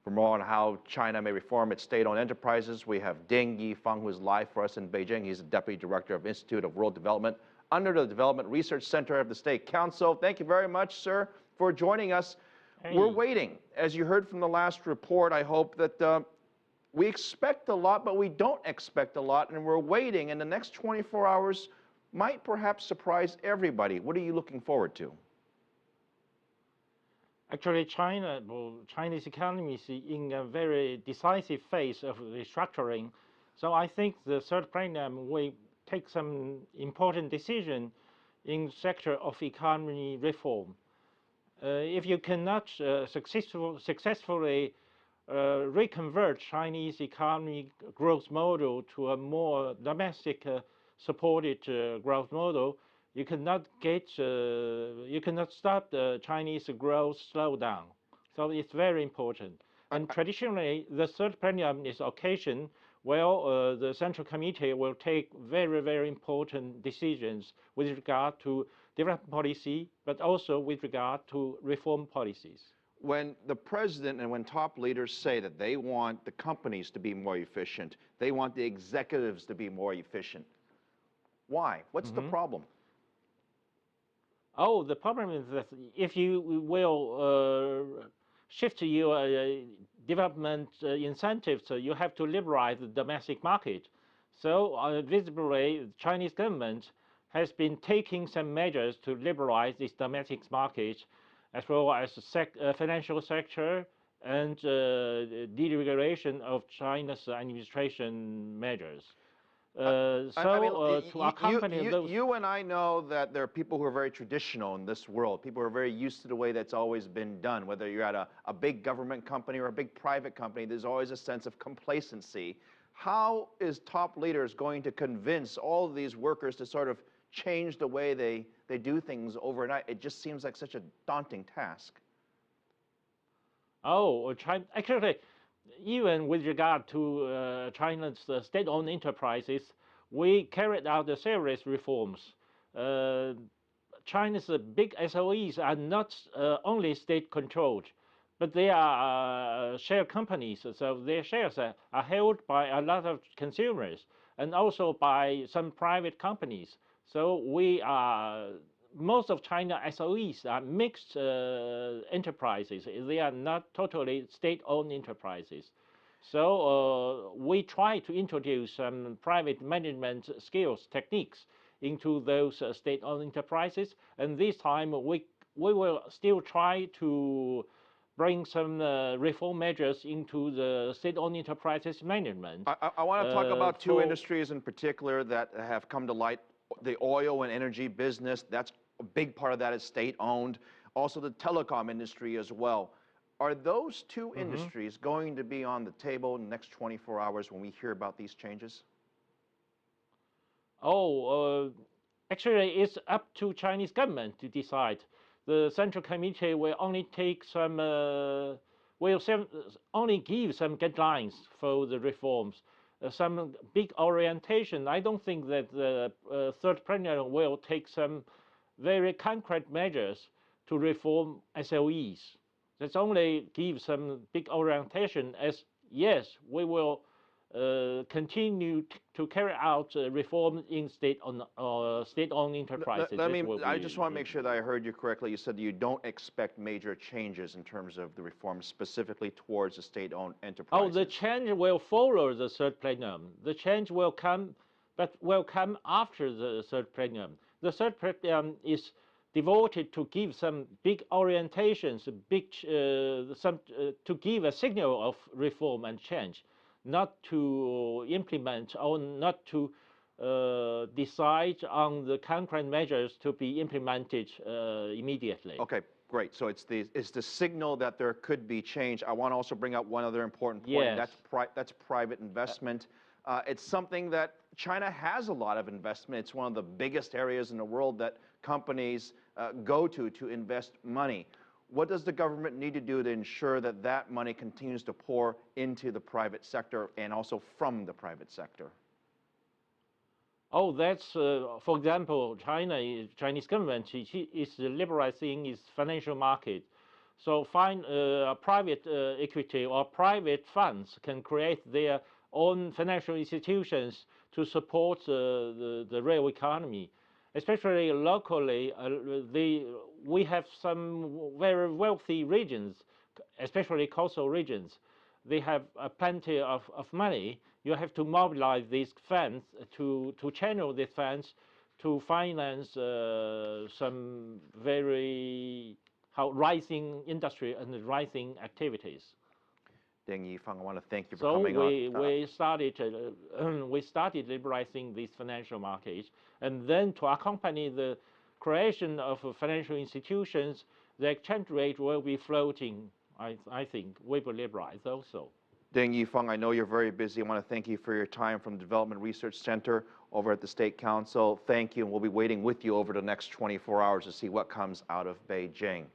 For more on how China may reform its state-owned enterprises, we have Ding Yifan, who is live for us in Beijing. He's the Deputy Director of Institute of World Development under the Development Research Center of the State Council. Thank you very much, sir, for joining us. Hey. We're waiting. As you heard from the last report, I hope that we expect a lot, but we don't expect a lot, and we're waiting, and the next 24 hours might perhaps surprise everybody. What are you looking forward to? Actually, Chinese economy is in a very decisive phase of restructuring. So I think the third plenum will take some important decision in the sector of economy reform. If you cannot successfully reconvert Chinese economy growth model to a more domestic supported growth model, you cannot stop the Chinese growth slowdown. So it's very important. And traditionally, the third plenum is occasion where the Central Committee will take very, very important decisions with regard to development policy, but also with regard to reform policies. When the president and when top leaders say that they want the companies to be more efficient, they want the executives to be more efficient, why? What's the problem? Oh, the problem is that if you will shift your development incentives, you have to liberalize the domestic market. So visibly, the Chinese government has been taking some measures to liberalize this domestic market, as well as the financial sector and deregulation of China's administration measures. You and I know that there are people who are very traditional in this world. People who are very used to the way that's always been done. Whether you're at a big government company or a big private company, there's always a sense of complacency. How is top leaders going to convince all of these workers to sort of change the way they do things overnight? It just seems like such a daunting task. Oh, actually, even with regard to China's state-owned enterprises, we carried out a serious reforms. China's big SOEs are not only state-controlled, but they are share companies, so their shares are held by a lot of consumers and also by some private companies. So most of China SOEs are mixed enterprises. They are not totally state-owned enterprises. So we try to introduce some private management skills, techniques into those state-owned enterprises. And this time we will still try to bring some reform measures into the state-owned enterprises management. I want to talk about two industries in particular that have come to light. The oil and energy business, that's a big part of that is state-owned. Also the telecom industry as well. Are those two industries going to be on the table in the next 24 hours when we hear about these changes? Oh, actually it's up to Chinese government to decide. The Central Committee will only take some, only give some guidelines for the reforms. Some big orientation. I don't think that the third plenum will take some very concrete measures to reform SOEs. That's only give some big orientation as, yes, we will continue to carry out reform in state-owned enterprises. I just want to make sure that I heard you correctly. You said you don't expect major changes in terms of the reform specifically towards the state-owned enterprises. Oh, the change will follow the third plenum. The change will come, but will come after the third plenum. The third plenum is devoted to give some big orientations, to give a signal of reform and change, not to implement or not to decide on the concrete measures to be implemented immediately. Okay, great. So it's the signal that there could be change. I want to also bring up one other important point. Yes. That's private investment. It's something that China has a lot of investment. It's one of the biggest areas in the world that companies go to invest money. What does the government need to do to ensure that that money continues to pour into the private sector and also from the private sector? Oh, that's, for example, Chinese government is liberalizing its financial market. So private equity or private funds can create their own financial institutions to support the real economy. Especially locally, we have some very wealthy regions, especially coastal regions. They have plenty of money. You have to mobilize these funds to channel these funds to finance some very rising industry and rising activities. Deng Yifan, I want to thank you for So coming on. we started liberalizing these financial markets, and then to accompany the creation of financial institutions, the exchange rate will be floating. I think we will liberalize also. Deng Yifan, I know you're very busy. I want to thank you for your time from the Development Research Center over at the State Council. Thank you, and we'll be waiting with you over the next 24 hours to see what comes out of Beijing.